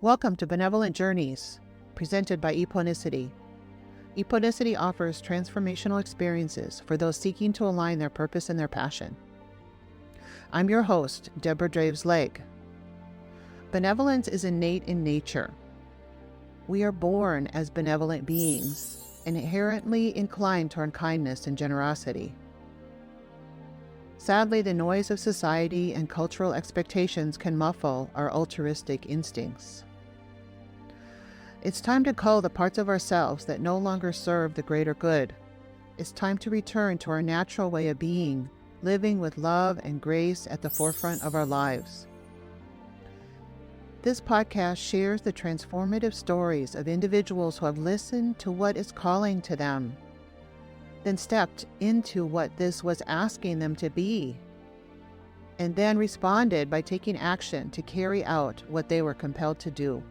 Welcome to Benevolent Journeys, presented by Eponicity. Eponicity offers transformational experiences for those seeking to align their purpose and their passion. I'm your host, Deborah Draves-Legg. Benevolence is innate in nature. We are born as benevolent beings, inherently inclined toward kindness and generosity. Sadly, the noise of society and cultural expectations can muffle our altruistic instincts. It's time to cull the parts of ourselves that no longer serve the greater good. It's time to return to our natural way of being, living with love and grace at the forefront of our lives. This podcast shares the transformative stories of individuals who have listened to what is calling to them, then stepped into what this was asking them to be, and then responded by taking action to carry out what they were compelled to do.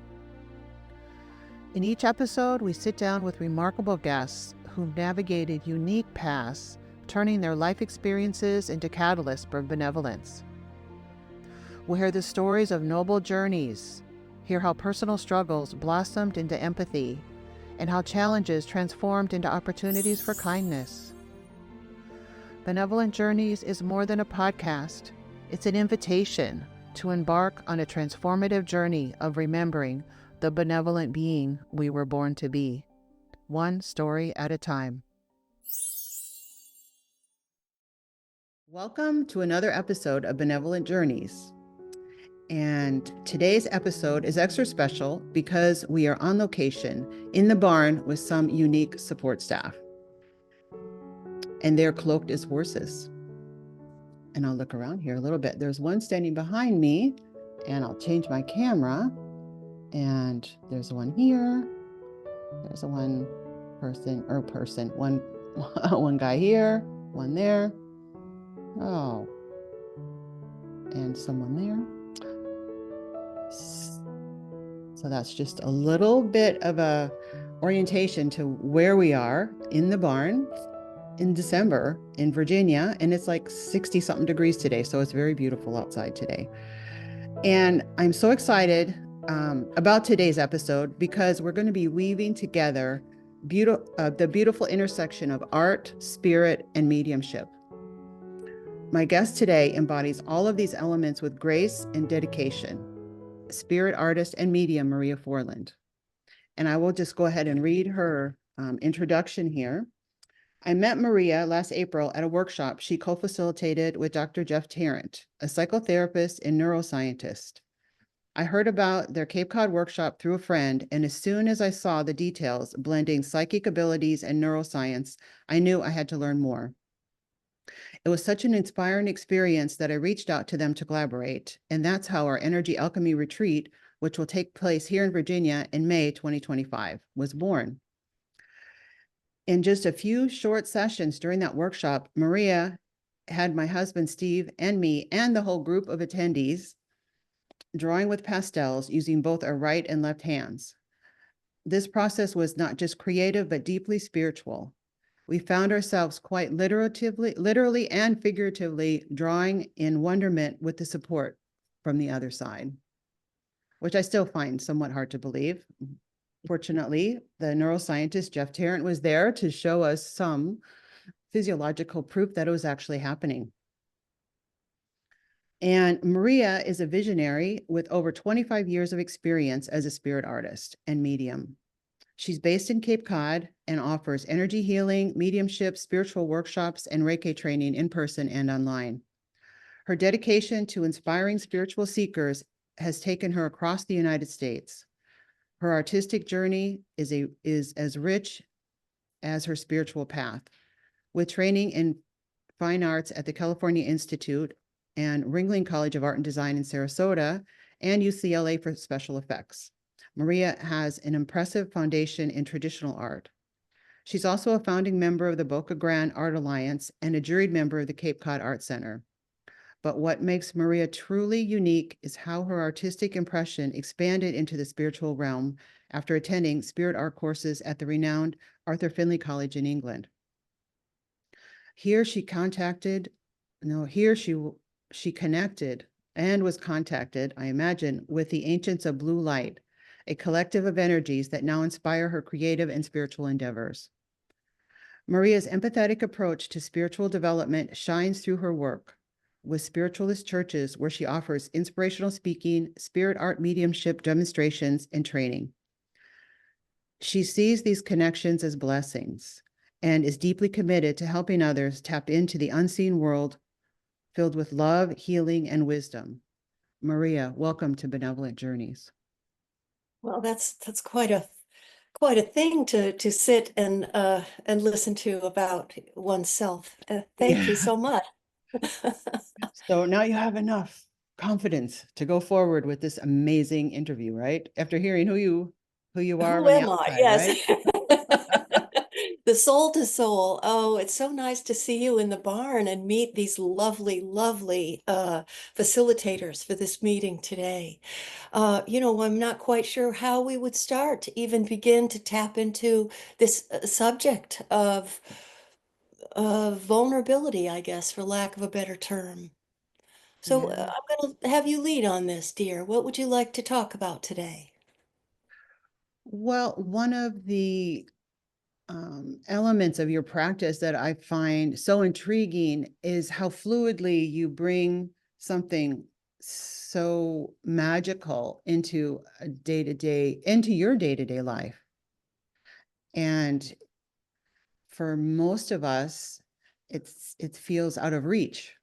In each episode, we sit down with remarkable guests who've navigated unique paths, turning their life experiences into catalysts for benevolence. We'll hear the stories of noble journeys, hear how personal struggles blossomed into empathy, and how challenges transformed into opportunities for kindness. Benevolent Journeys is more than a podcast. It's an invitation to embark on a transformative journey of remembering the benevolent being we were born to be, one story at a time. Welcome to another episode of Benevolent Journeys. And today's episode is extra special because we are on location in the barn with some unique support staff. And they're cloaked as horses. And I'll look around here a little bit. There's one standing behind me, and I'll change my camera. And there's one here. There's one guy here, one there. Oh, and someone there. So that's just a little bit of a orientation to where we are in the barn in December in Virginia. And it's like 60 something degrees today. So it's very beautiful outside today. And I'm so excited about today's episode because we're going to be weaving together the beautiful intersection of art, spirit, and mediumship. My guest today embodies all of these elements with grace and dedication. Spirit artist and medium Maria Foreland. And I will just go ahead and read her introduction here. I met Maria last April at a workshop she co-facilitated with Dr. Jeff Tarrant, a psychotherapist and neuroscientist. I heard about their Cape Cod workshop through a friend, and as soon as I saw the details blending psychic abilities and neuroscience, I knew I had to learn more. It was such an inspiring experience that I reached out to them to collaborate, and that's how our Energy Alchemy Retreat, which will take place here in Virginia in May 2025, was born. In just a few short sessions during that workshop, Maria had my husband Steve and me and the whole group of attendees drawing with pastels using both our right and left hands. This process was not just creative, but deeply spiritual. We found ourselves quite literally and figuratively drawing in wonderment with the support from the other side, which I still find somewhat hard to believe. Fortunately, the neuroscientist Jeff Tarrant was there to show us some physiological proof that it was actually happening. And Maria is a visionary with over 25 years of experience as a spirit artist and medium. She's based in Cape Cod and offers energy healing, mediumship, spiritual workshops, and Reiki training in person and online. Her dedication to inspiring spiritual seekers has taken her across the United States. Her artistic journey is as rich as her spiritual path. With training in fine arts at the California Institute and Ringling College of Art and Design in Sarasota, and UCLA for special effects, Maria has an impressive foundation in traditional art. She's also a founding member of the Boca Grande Art Alliance and a juried member of the Cape Cod Art Center. But what makes Maria truly unique is how her artistic impression expanded into the spiritual realm after attending spirit art courses at the renowned Arthur Findlay College in England. Here she connected and was contacted, I imagine, with the ancients of blue light a collective of energies that now inspire her creative and spiritual endeavors. Maria's empathetic approach to spiritual development shines through her work with spiritualist churches, where she offers inspirational speaking, spirit art mediumship demonstrations, and training. She sees these connections as blessings and is deeply committed to helping others tap into the unseen world filled with love, healing, and wisdom. Maria, welcome to Benevolent Journeys. Well, that's quite a thing to sit and listen to about oneself. Thank you Yeah. so much. So now you have enough confidence to go forward with this amazing interview, right? After hearing who you are Who on the am I? outside, Yes. right? The soul to soul. Oh, it's so nice to see you in the barn and meet these lovely, lovely facilitators for this meeting today. I'm not quite sure how we would start to even begin to tap into this subject of vulnerability, I guess, for lack of a better term. So Yeah. I'm going to have you lead on this, dear. What would you like to talk about today? Well, one of the elements of your practice that I find so intriguing is how fluidly you bring something so magical into into your day-to-day life. And for most of us, it feels out of reach.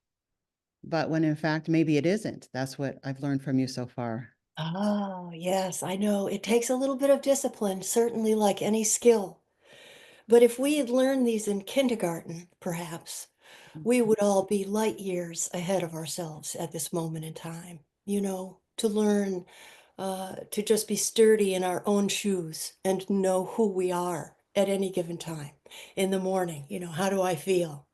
But when in fact, maybe it isn't. That's what I've learned from you so far. Oh, yes, I know. It takes a little bit of discipline, certainly like any skill. But if we had learned these in kindergarten, perhaps, we would all be light years ahead of ourselves at this moment in time, to learn to just be sturdy in our own shoes and know who we are at any given time in the morning. How do I feel?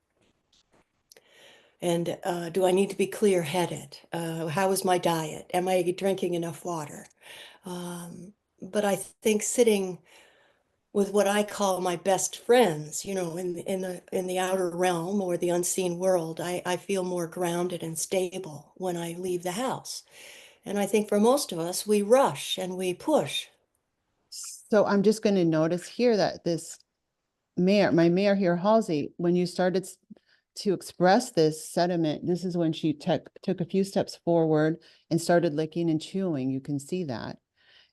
And do I need to be clear-headed? How is my diet? Am I drinking enough water? But I think sitting with what I call my best friends, in the outer realm or the unseen world, I feel more grounded and stable when I leave the house. And I think for most of us, we rush and we push. So I'm just going to notice here that my mayor here, Halsey, when you started to express this sentiment, this is when she took a few steps forward and started licking and chewing. You can see that.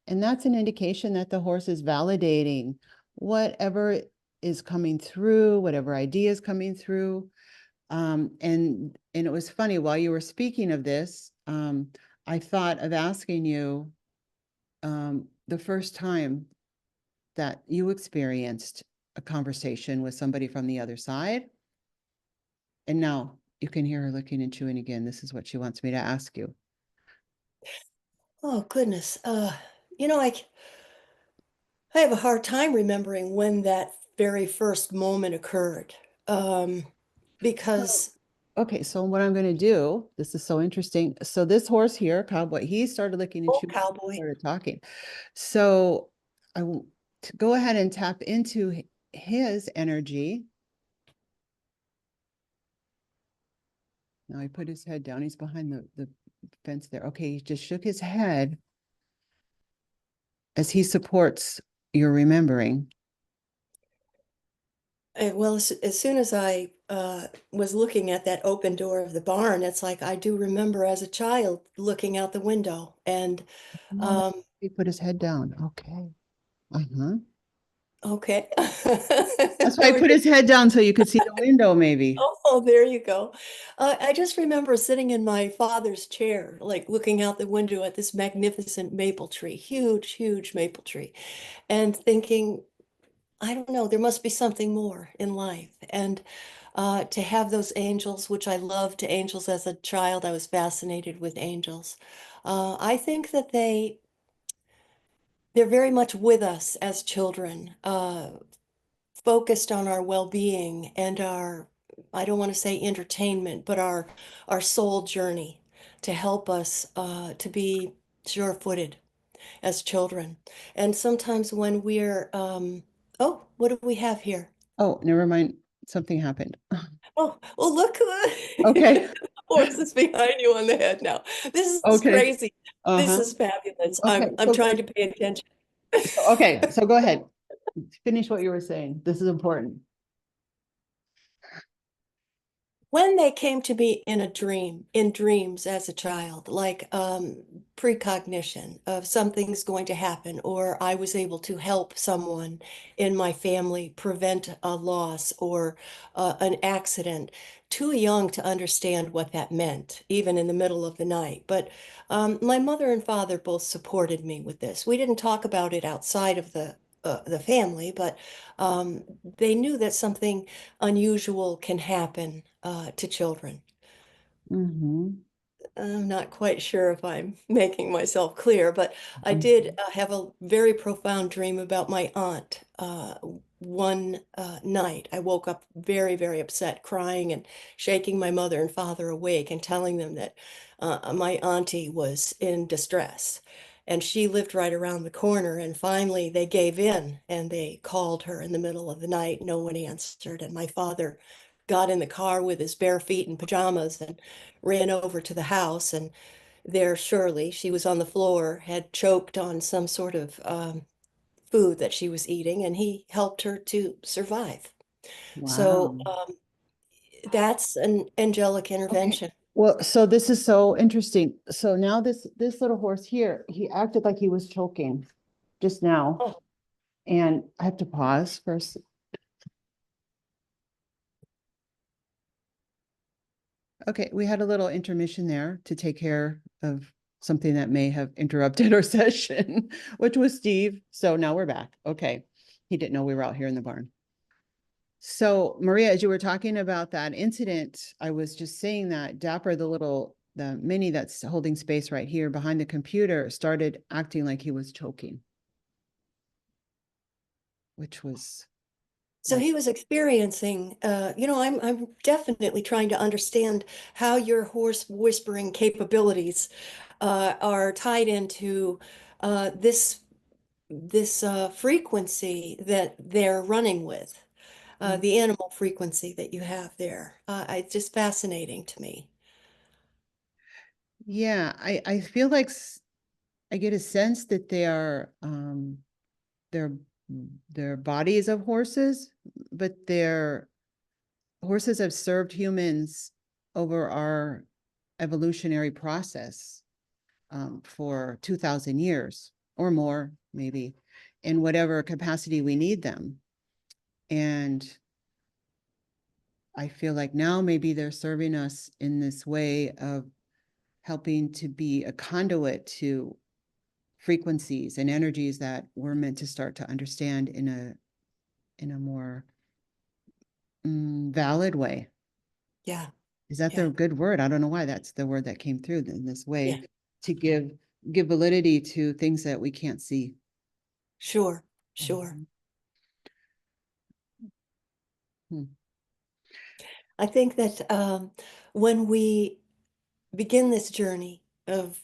And that's an indication that the horse is validating whatever is coming through, whatever idea is coming through. And it was funny, while you were speaking of this, I thought of asking you the first time that you experienced a conversation with somebody from the other side. And now you can hear her looking and chewing again. This is what she wants me to ask you. Oh, goodness. You know, I, I have a hard time remembering when that very first moment occurred. Um, So, because, okay, so what I'm going to do, this is so interesting. So this horse here, Cowboy, he started licking and oh, chewing, cowboy. started talking. So I will go ahead and tap into his energy. Now he put his head down. He's behind the fence there. Okay, he just shook his head as he supports your remembering. Well, as soon as I was looking at that open door of the barn, it's like I do remember as a child looking out the window. And No, no, um, he put his head down. Okay. Uh-huh. okay. That's why I put his head down so you could see the window, maybe. Oh, there you go. I just remember sitting in my father's chair, like looking out the window at this magnificent maple tree, huge, huge maple tree, and thinking, I don't know, there must be something more in life. And to have those angels, which I loved angels as a child, I was fascinated with angels. I think that they're very much with us as children, focused on our well-being and our, I don't want to say entertainment, but our soul journey to help us to be sure-footed as children. And sometimes when we're, oh, what do we have here? Oh, never mind. Something happened. Oh, well, look. Okay. horse is behind you on the head now. This is Okay. crazy. This Uh-huh. is fabulous. Okay. I'm trying to pay attention. So go ahead. Finish what you were saying. This is important. When they came to me in a dream, in dreams as a child, like precognition of something's going to happen, or I was able to help someone in my family prevent a loss or an accident, too young to understand what that meant, even in the middle of the night. But my mother and father both supported me with this. We didn't talk about it outside of the family, but they knew that something unusual can happen to children. Mm-hmm. I'm not quite sure if I'm making myself clear, but I did have a very profound dream about my aunt. One night, I woke up very, very upset, crying and shaking my mother and father awake and telling them that my auntie was in distress. And she lived right around the corner. And finally, they gave in and they called her in the middle of the night. No one answered. And my father got in the car with his bare feet and pajamas and ran over to the house, and there Shirley, she was on the floor, had choked on some sort of food that she was eating, and he helped her to survive. So Wow. that's an angelic Okay. intervention. Well, so this is so interesting. So now this little horse here, he acted like he was choking just now. Oh, And I have to pause first. Okay, we had a little intermission there to take care of something that may have interrupted our session, which was Steve. So now we're back. Okay. He didn't know we were out here in the barn. So Maria, as you were talking about that incident, I was just saying that Dapper, the mini that's holding space right here behind the computer, started acting like he was choking, which was so like, he was experiencing, I'm definitely trying to understand how your horse whispering capabilities are tied into this frequency that they're running with. The animal frequency that you have there. It's just fascinating to me. yeah, I feel like I get a sense that they're they're bodies of horses, but their horses have served humans over our evolutionary process for 2,000 years or more, maybe, in whatever capacity we need them. And I feel like now maybe they're serving us in this way of helping to be a conduit to frequencies and energies that we're meant to start to understand in a more valid way. Yeah, Is that the yeah, good word? I don't know why that's the word that came through in this yeah, way to give validity to things that we can't see. sure, sure. Mhm. Hmm. I think that when we begin this journey of,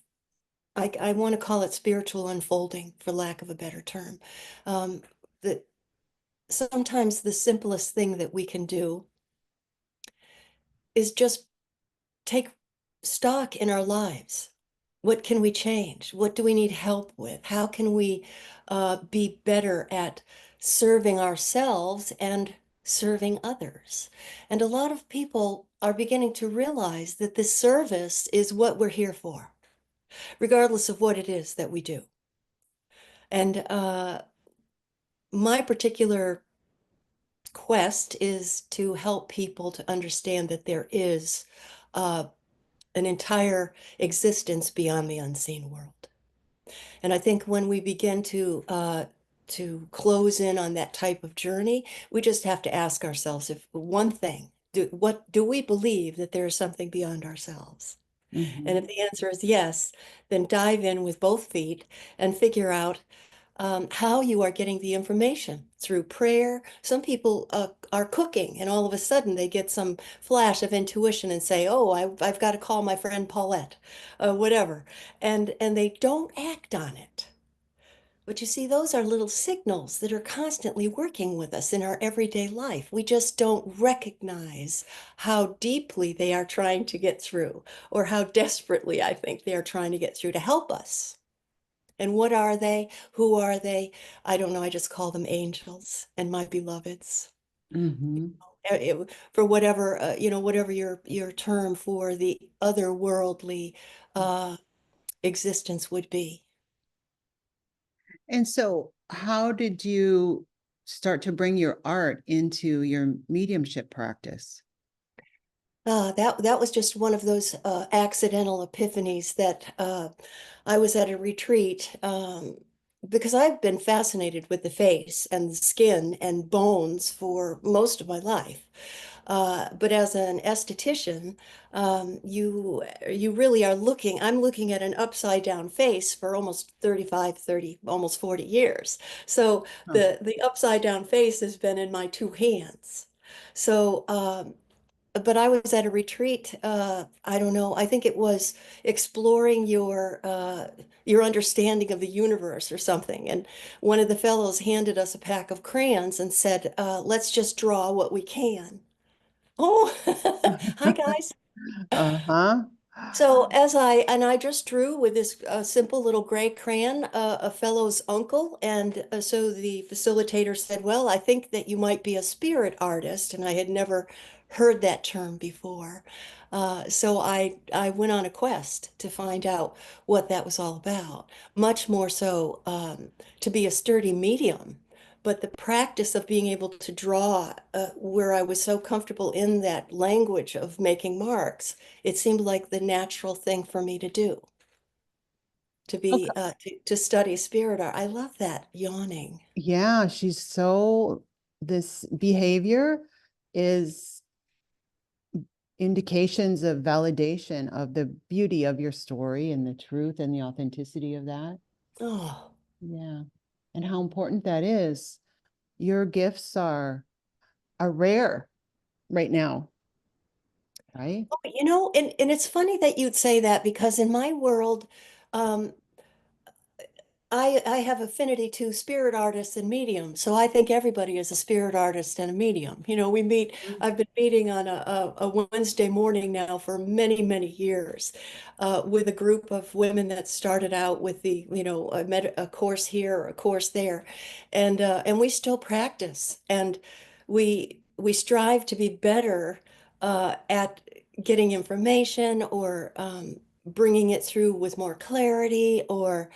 I want to call it spiritual unfolding, for lack of a better term, um, that sometimes the simplest thing that we can do is just take stock in our lives. What can we change? What do we need help with? How can we be better at serving ourselves and serving others? And a lot of people are beginning to realize that this service is what we're here for, regardless of what it is that we do. And my particular quest is to help people to understand that there is uh, an entire existence beyond the unseen world. And I think when we begin to close in on that type of journey, we just have to ask ourselves if one thing, what do we believe that there is something beyond ourselves? And if Mhm. the answer is yes, then dive in with both feet and figure out how you are getting the information through prayer. Some people are cooking, and all of a sudden they get some flash of intuition and say, "Oh, I've got to call my friend Paulette," whatever, and they don't act on it. But you see, those are little signals that are constantly working with us in our everyday life. We just don't recognize how deeply they are trying to get through, or how desperately I think they are trying to get through to help us. And what are they? Who are they? I don't know. I just call them angels and my beloveds. Hmm. For whatever, whatever your term for the otherworldly uh, existence would be. And so, how did you start to bring your art into your mediumship practice? That was just one of those accidental epiphanies that I was at a retreat because I've been fascinated with the face and the skin and bones for most of my life. But as an esthetician, you really are looking, I'm looking at an upside down face for almost 35, 30, almost 40 years. So Huh. the upside down face has been in my two hands. So but I was at a retreat. I don't know. I think it was exploring your understanding of the universe or something. And one of the fellows handed us a pack of crayons and said, "Let's just draw what we can." Oh, hi guys. Uh-huh. So I just drew with this simple little gray crayon, a fellow's uncle, and so the facilitator said, "Well, I think that you might be a spirit artist," and I had never heard that term before. So I went on a quest to find out what that was all about. Much more so to be a sturdy medium. But the practice of being able to draw, where I was so comfortable in that language of making marks, it seemed like the natural thing for me to do, to Okay. be to study spirit art. I love that yawning. Yeah, she's so, this behavior is indications of validation of the beauty of your story and the truth and the authenticity of that. Oh, Yeah. And how important that is. Your gifts are rare right now, right? and it's funny that you'd say that because in my world, um, I have affinity to spirit artists and mediums, so I think everybody is a spirit artist and a medium. I've been meeting on a Wednesday morning now for many, many years with a group of women that started out with a course here, a course there, and we still practice, and we strive to be better at getting information or bringing it through with more clarity or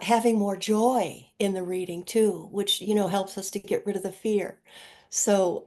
having more joy in the reading too, which, helps us to get rid of the fear. So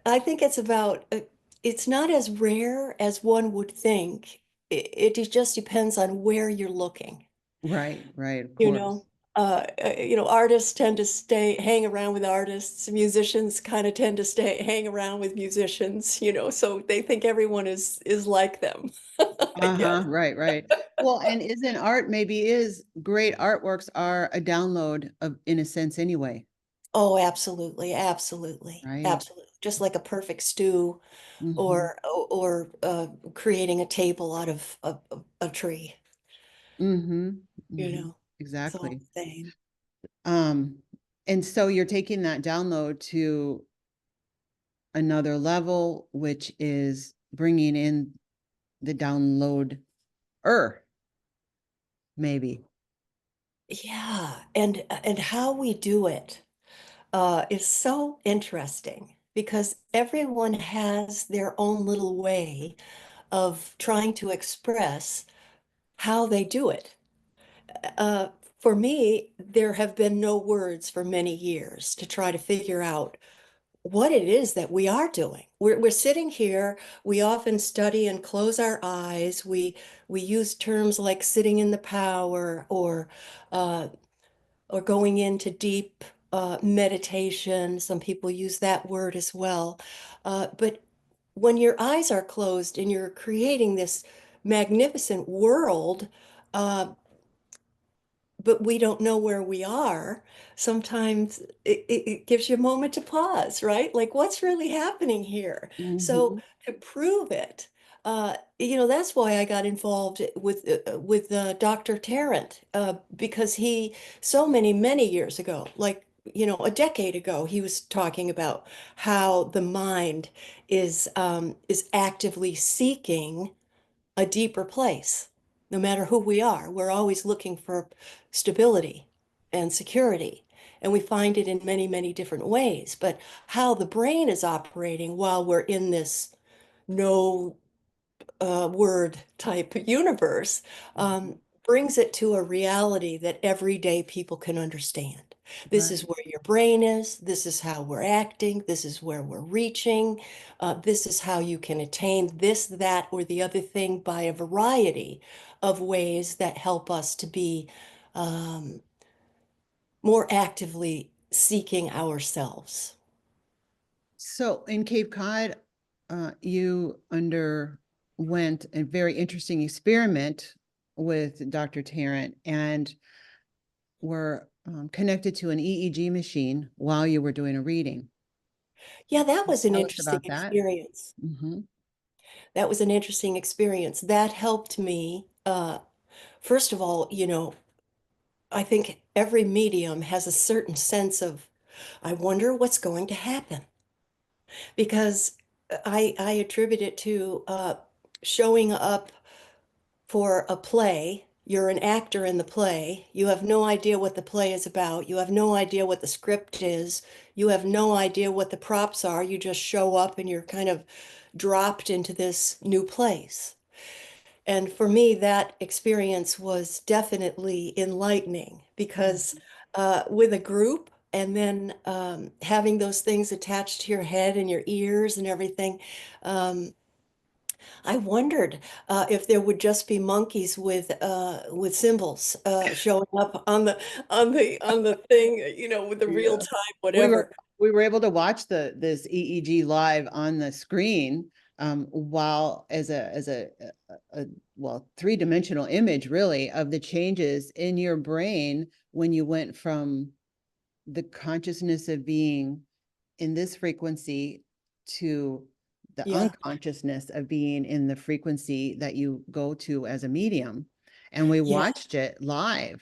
I think it's not as rare as one would think. It just depends on where you're looking, Right, right, of you course. know. Artists tend to hang around with artists. Musicians kind of tend to hang around with musicians, so they think everyone is like them, I Uh-huh, guess. right, right. Well, and isn't art, maybe is great artworks are a download of, in a sense anyway, Oh, absolutely, absolutely, right? absolutely. Just like a perfect stew Hmm. or creating a table out of a tree, Hmm. you Hmm. know. It's all Exactly. the same. Um, and so you're taking that download to another level, which is bringing in the download maybe. Yeah, and how we do it is so interesting because everyone has their own little way of trying to express how they do it. Uh, for me, there have been no words for many years to try to figure out what it is that we are doing. We're sitting here, we often study and close our eyes. We use terms like sitting in the power uh, or going into deep meditation. Some people use that word as well. But when your eyes are closed and you're creating this magnificent world, uh, but we don't know where we are, sometimes it gives you a moment to pause, right? Like, what's really happening here? So Hmm. to prove it, That's why I got involved with Dr. Tarrant, because he, so many years ago, like, a decade ago, he was talking about how the mind is actively seeking a deeper place. No matter who we are, we're always looking for stability and security. And we find it in many different ways. But how the brain is operating while we're in this no word type universe Mhm. brings it to a reality that everyday people can understand. This is Right. where your brain is. This is how we're acting. This is where we're reaching. This is how you can attain this, that, or the other thing by a variety of ways that help us to be um, more actively seeking ourselves. So in Cape Cod, you underwent a very interesting experiment with Dr. Tarrant and were connected to an EEG machine while you were doing a reading. Yeah, that was an Tell us interesting about that. experience. Hmm. That was an interesting experience. That helped me. First of all, I think every medium has a certain sense of, I wonder what's going to happen. Because I attribute it to showing up for a play. You're an actor in the play. You have no idea what the play is about. You have no idea what the script is. You have no idea what the props are. You just show up and you're kind of dropped into this new place. And for me, that experience was definitely enlightening because with a group and then having those things attached to your head and your ears and everything, um, I wondered if there would just be monkeys with symbols showing up on the thing, with the real Yeah. time, We were whatever. we were able to watch this EEG live on the screen while a well, three-dimensional image really of the changes in your brain when you went from the consciousness of being in this frequency to the Yeah, unconsciousness of being in the frequency that you go to as a medium. And we yeah, watched it live.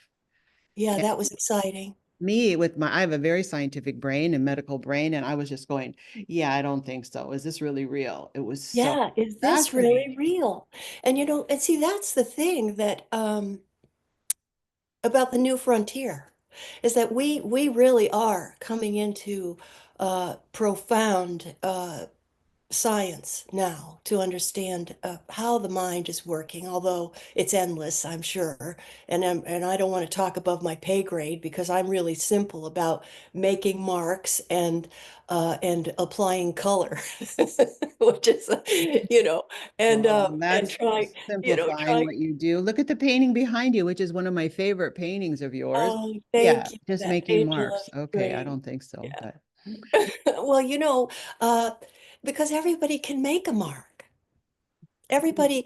yeah. And That was exciting. me with my, I have a very scientific brain and medical brain, and I was just going, yeah, I don't think so. Is this really real? It was so Yeah, is this really fascinating. real? And see, that's the thing that about the new frontier is that we really are coming into profound science now to understand how the mind is working, although it's endless, I'm sure. And I don't want to talk above my pay grade because I'm really simple about making marks and applying color, which is, Well, and that's trying, simplifying trying. what you do. Look at the painting behind you, which is one of my favorite paintings of yours. Oh, Yeah, thank you. just That making angel marks. of Okay, I grain. don't think so, Yeah. but Well, uh, because everybody can make a mark. Everybody,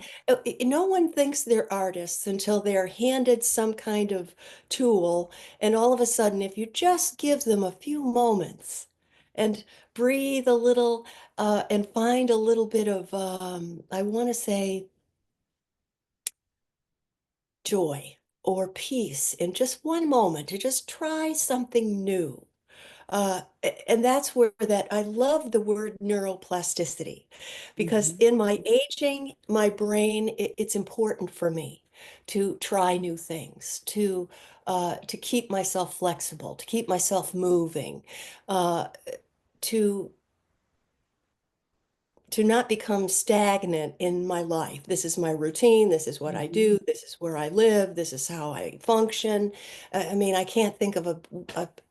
no one thinks they're artists until they're handed some kind of tool. And all of a sudden, if you just give them a few moments and breathe a little and find a little bit of, I want to say, joy or peace in just one moment to just try something new. And that's where that I love the word neuroplasticity because mhm. in my aging, my brain, it's important for me to try new things, to keep myself flexible, to keep myself moving, uh, to to not become stagnant in my life. This is my routine. This is what I Mhm. do. This is where I live. This is how I function. I mean, I can't think of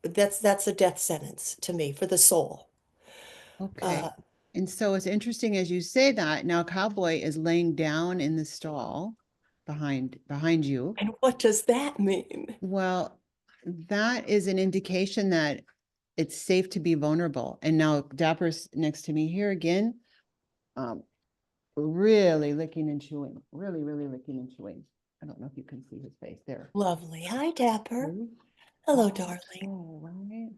that's a death sentence to me for the soul. Okay. Uh, And so it's interesting as you say that now Cowboy is laying down in the stall behind you. and what does that mean? Well, that is an indication that it's safe to be vulnerable. And now Dapper's next to me here again, um, really licking and chewing, really licking and chewing. I don't know if you can see his face there. Lovely. Hi, Dapper. See? Hello, Oh, darling. so right.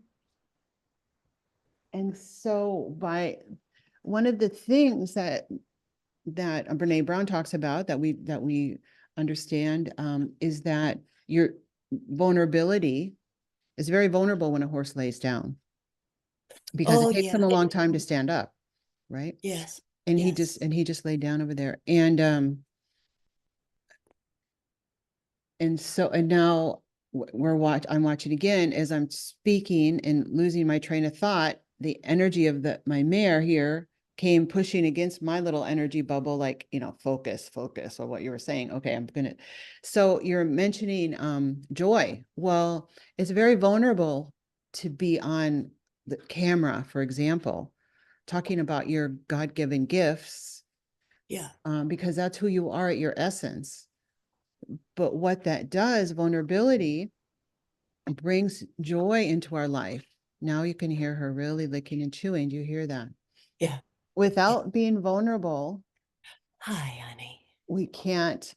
And so by one of the things that that Brene Brown talks about, that we understand, is that your vulnerability is very vulnerable when a horse lays down, because it Oh, takes yeah. them a long time to stand up, right? Yes. And Yes. he just laid down over there, and so, and now I'm watching again as I'm speaking and losing my train of thought. The energy of my mare here came pushing against my little energy bubble, like, focus, focus on what you were saying. Okay, I'm gonna. So you're mentioning joy. Well, it's very vulnerable to be on the camera, for example, talking about your God-given gifts, Yeah. because that's who you are at your essence. But what that does, vulnerability brings joy into our life. Now you can hear her really licking and chewing. Do you hear that? Yeah. Yeah. Without being vulnerable, Hi, honey. we can't,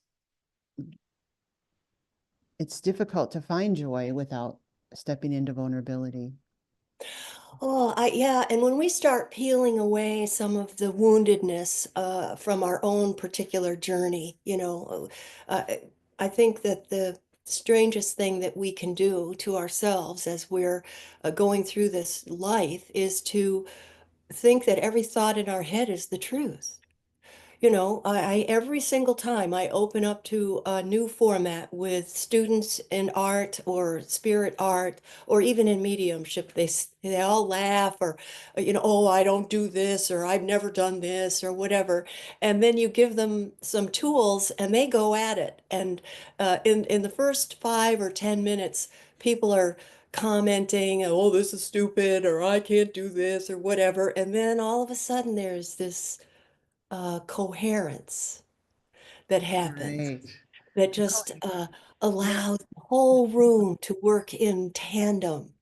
it's difficult to find joy without stepping into vulnerability. Oh, yeah. And when we start peeling away some of the woundedness from our own particular journey, I think that the strangest thing that we can do to ourselves as we're going through this life is to think that every thought in our head is the truth. Every single time I open up to a new format with students in art or spirit art or even in mediumship, they all laugh or, oh, I don't do this or I've never done this or whatever. And then you give them some tools and they go at it. And in the first 5 or 10 minutes, people are commenting, oh, this is stupid or I can't do this or whatever. And then all of a sudden there's this coherence that happens Right. that just allows the whole room to work in tandem.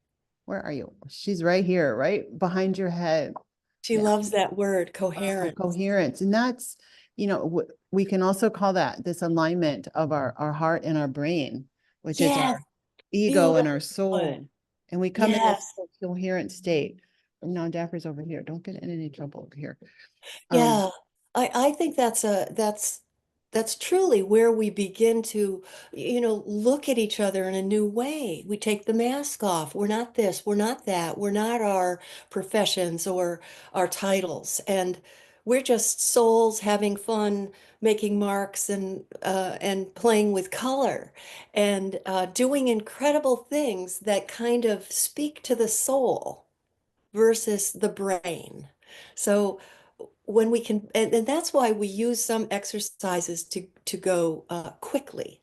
Where are you? She's right here, right behind your head. She Yeah. loves that word, Oh, coherence. coherence. And that's, we can also call that this alignment of our heart and our brain, which is Yes, our ego and beautiful our put. soul. And we come in this Yes. coherent state. Now Daffy's over here. Don't get in any trouble over here. Um, Yeah, I think that's truly where we begin to, look at each other in a new way. We take the mask off. We're not this, we're not that, we're not our professions or our titles, and we're just souls having fun, making marks and playing with color and doing incredible things that kind of speak to the soul versus the brain. So when we can, and that's why we use some exercises to go quickly,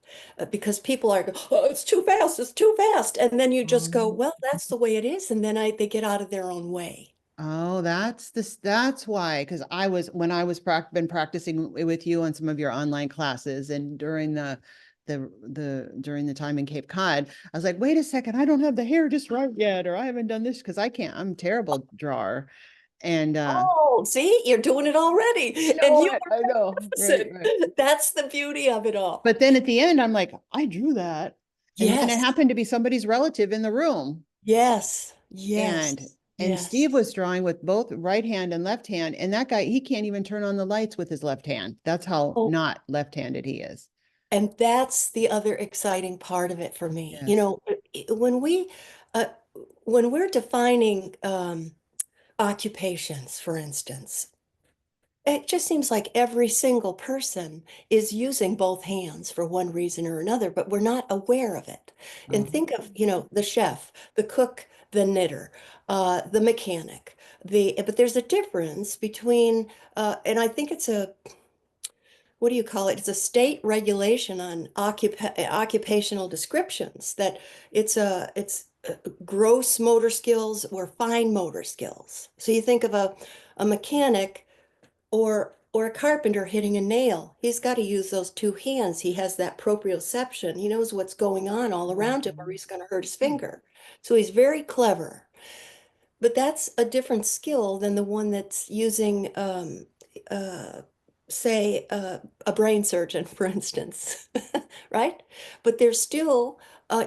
because people are, oh, it's too fast, and then you just go, um, well, that's the way it is, and then they get out of their own way. oh, that's why, because when I was been practicing with you on some of your online classes and during during the time in Cape Cod, I was like, wait a second, I don't have the hair just right yet, or I haven't done this because I can't, I'm a terrible drawer. And Oh, see, you're doing it you already, know and you what? were I know, right, practicing. right. That's the beauty of it all. But then at the end, I'm like, I drew that. And then it Yes, happened to be somebody's relative in the room. yes, yes, And yes. Steve was drawing with both right hand and left hand, and that guy, he can't even turn on the lights with his left hand. That's how Oh, not left-handed he is. and that's the other exciting part of it for me. Yes. When uh, when we're defining occupations, for instance, it just seems like every single person is using both hands for one reason or another, but we're not aware of it. And Oh. think of, the chef, the cook, the knitter, the mechanic, but there's a difference between, and I think it's what do you call it? It's a state regulation on occupational descriptions that it's gross motor skills or fine motor skills. So you think of a mechanic or a carpenter hitting a nail. He's got to use those two hands. He has that proprioception. He knows what's going on all around him or he's going to hurt his finger. So he's very clever. But that's a different skill than the one that's using, uh, say, a brain surgeon, for instance, right? But they're still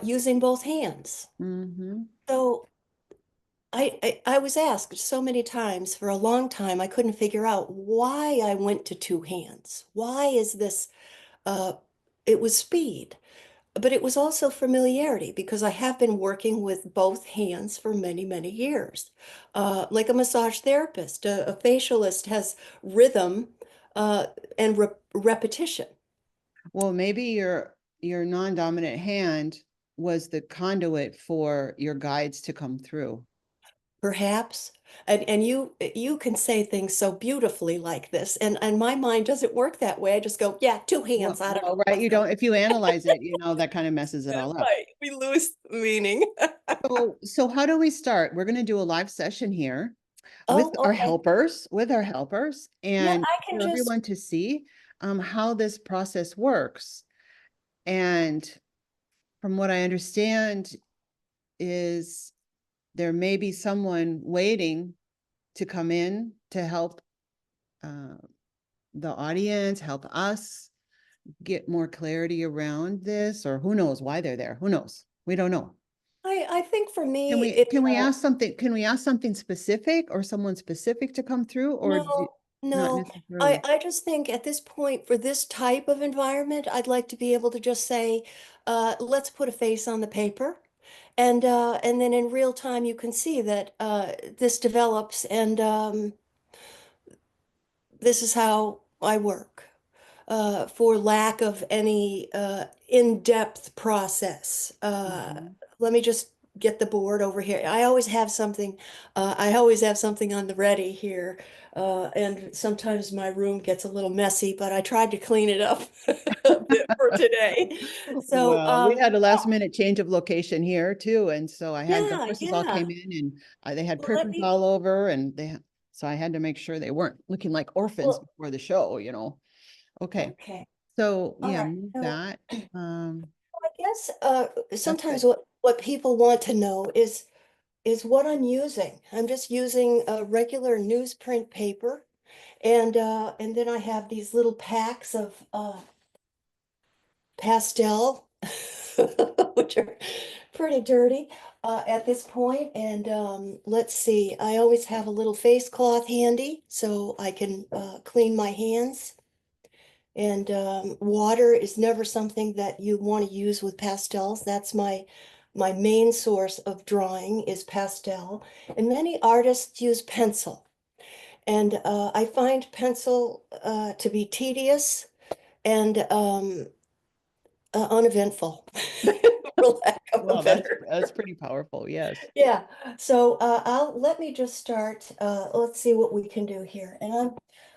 using both hands. Mm-hmm. So I was asked so many times for a long time, I couldn't figure out why I went to two hands. Why is this, uh, it was speed, but it was also familiarity because I have been working with both hands for many, many years. Like a massage therapist, a facialist has rhythm, uh, and repetition. Well, maybe your non-dominant hand was the conduit for your guides to come through. Perhaps. And you can say things so beautifully like this, and my mind doesn't work that way. I just go, yeah, two hands. I don't know. Right. Let's You go. don't, if you analyze it, that kind of messes it all up. Right. We lose the meaning. So how do we start? We're going to do a live session here Oh, okay. with our helpers, Yeah, and I can for just everyone to see how this process works. And from what I understand is there may be someone waiting to come in to help uh, the audience, help us get more clarity around this, or who knows why they're there. Who knows? We don't know. I think for Can me we it's can we ask something? Can we ask something specific or someone specific to come through, or no, not no. I necessarily? I just think at this point for this type of environment, I'd like to be able to just say, let's put a face on the paper. And then in real time you can see that this develops and this is how I work, for lack of any in-depth process. Mhm. Let me just get the board over here. I always have something on the ready here. And sometimes my room gets a little messy, but I tried to clean it up a bit for today. So, Well, we had a last minute change of location here too, and so I had the yeah, horses all yeah. came in, and they had Well, let papers me, all over, and so I had to make sure they weren't looking like orphans well, before the show. Okay, okay. so All yeah, right. move So that. I guess That's sometimes good. what people want to know is what I'm using. I'm just using a regular newsprint paper, and then I have these little packs of pastel, which are pretty dirty at this point. And let's see, I always have a little face cloth handy so I can clean my hands. And water is never something that you want to use with pastels. That's my main source of drawing is pastel. And many artists use pencil. And I find pencil to be tedious and uneventful, for lack of a Well, better. that's pretty powerful. Yes. Yeah. So I'll let me just start. Let's see what we can do here. And I'm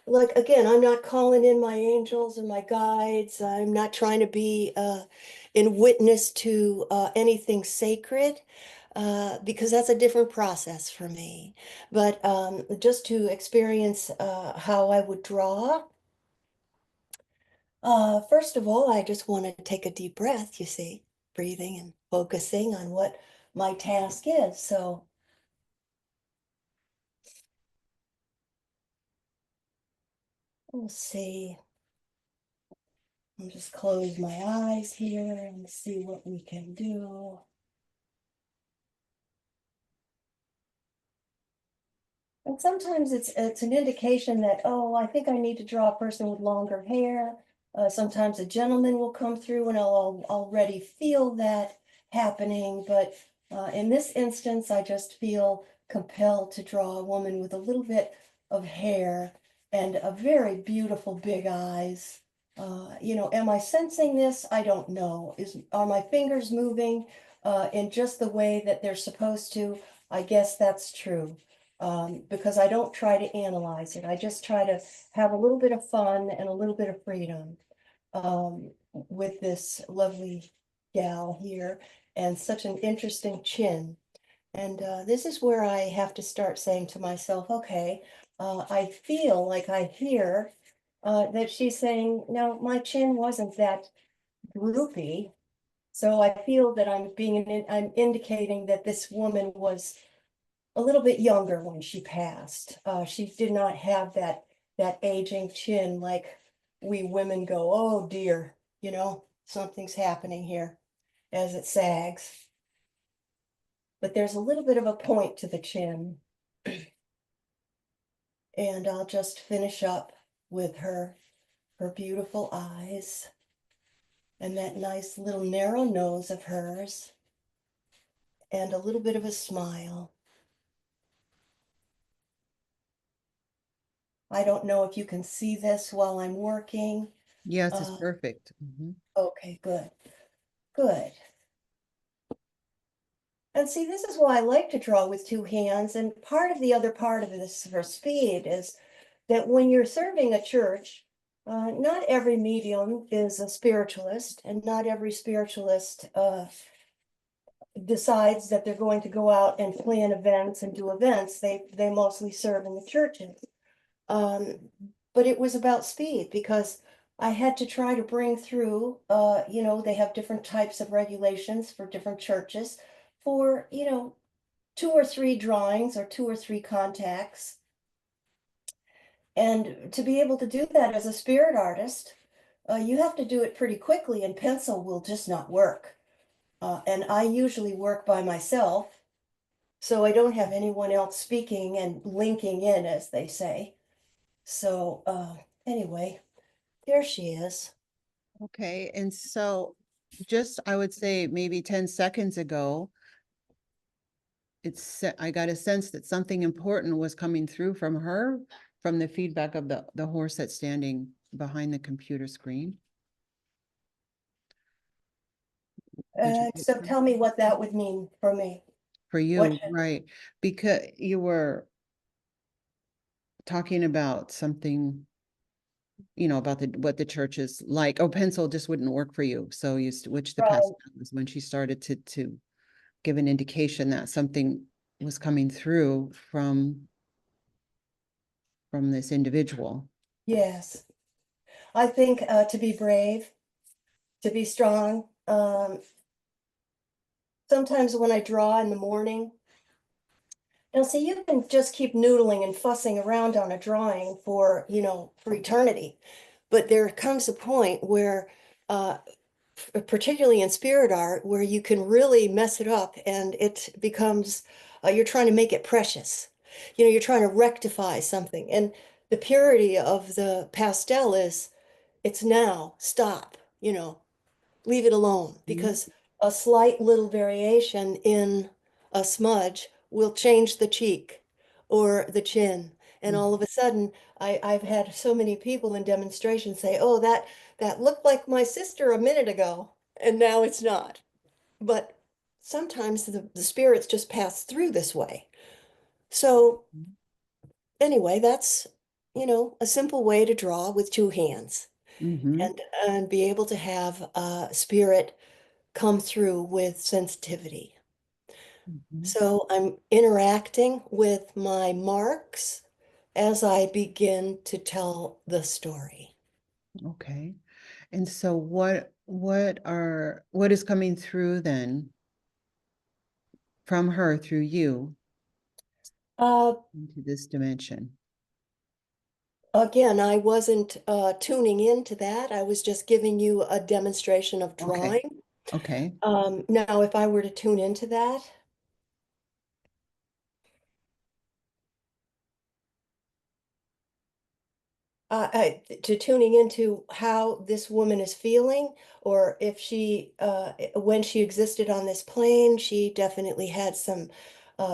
like, again, I'm not calling in my angels and my guides. I'm not trying to be in witness to anything sacred, because that's a different process for me. But just to experience how I would draw. First of all, I just want to take a deep breath, you see, breathing and focusing on what my task is. So we'll see. I'll just close my eyes here and see what we can do. And sometimes it's an indication that, oh, I think I need to draw a person with longer hair. Sometimes a gentleman will come through and I'll already feel that happening. But in this instance, I just feel compelled to draw a woman with a little bit of hair and a very beautiful big eyes. Am I sensing this? I don't know. Are my fingers moving in just the way that they're supposed to? I guess that's true, because I don't try to analyze it. I just try to have a little bit of fun and a little bit of freedom with this lovely gal here and such an interesting chin. And this is where I have to start saying to myself, okay, I feel like I hear that she's saying, no, my chin wasn't that droopy. So I feel that I'm indicating that this woman was a little bit younger when she passed. She did not have that aging chin like we women go, oh dear, something's happening here as it sags. but there's a little bit of a point to the chin. And I'll just finish up with her beautiful eyes and that nice little narrow nose of hers and a little bit of a smile. I don't know if you can see this while I'm working. Yes, it's perfect. Okay, good, good. And see, this is why I like to draw with two hands. And part of the other part of this for speed is that when you're serving a church, not every medium is a spiritualist, and not every spiritualist decides that they're going to go out and plan events and do events. They mostly serve in the churches. Um, but it was about speed because I had to try to bring through, they have different types of regulations for different churches for, two or three drawings or two or three contacts. And to be able to do that as a spirit artist, you have to do it pretty quickly, and pencil will just not work. And I usually work by myself, so I don't have anyone else speaking and linking in, as they say. So anyway, there she is. Okay, and so just I would say maybe 10 seconds ago, I got a sense that something important was coming through from her, from the feedback of the horse that's standing behind the computer screen. Did you get So tell me what that would mean for me. for What? you, right? Because you were talking about something, about what the church is like. Oh, pencil just wouldn't work for you. So you switched the past Right. was when she started to give an indication that something was coming through from this individual. Yes. I think to be brave, to be strong. Sometimes when I draw in the morning, now see, you can just keep noodling and fussing around on a drawing for eternity. But there comes a point where, uh, particularly in spirit art, where you can really mess it up and it becomes, you're trying to make it precious. You're trying to rectify something. And the purity of the pastel is, it's now, stop, leave it alone, Mhm. because a slight little variation in a smudge will change the cheek or the chin. And all of a sudden, I've had so many people in demonstrations say, oh, that looked like my sister a minute ago, and now it's not. But sometimes the spirits just pass through this way. So anyway, that's, a simple way to draw with two hands Mm-hmm. and be able to have spirit come through with sensitivity. Mm-hmm. So I'm interacting with my marks as I begin to tell the story. Okay. And so what is coming through then from her through you Uh, into this dimension? Again, I wasn't tuning into that. I was just giving you a demonstration of Okay. drawing. Okay. Now, if I were to tune into that, to tuning into how this woman is feeling, or if when she existed on this plane, she definitely had some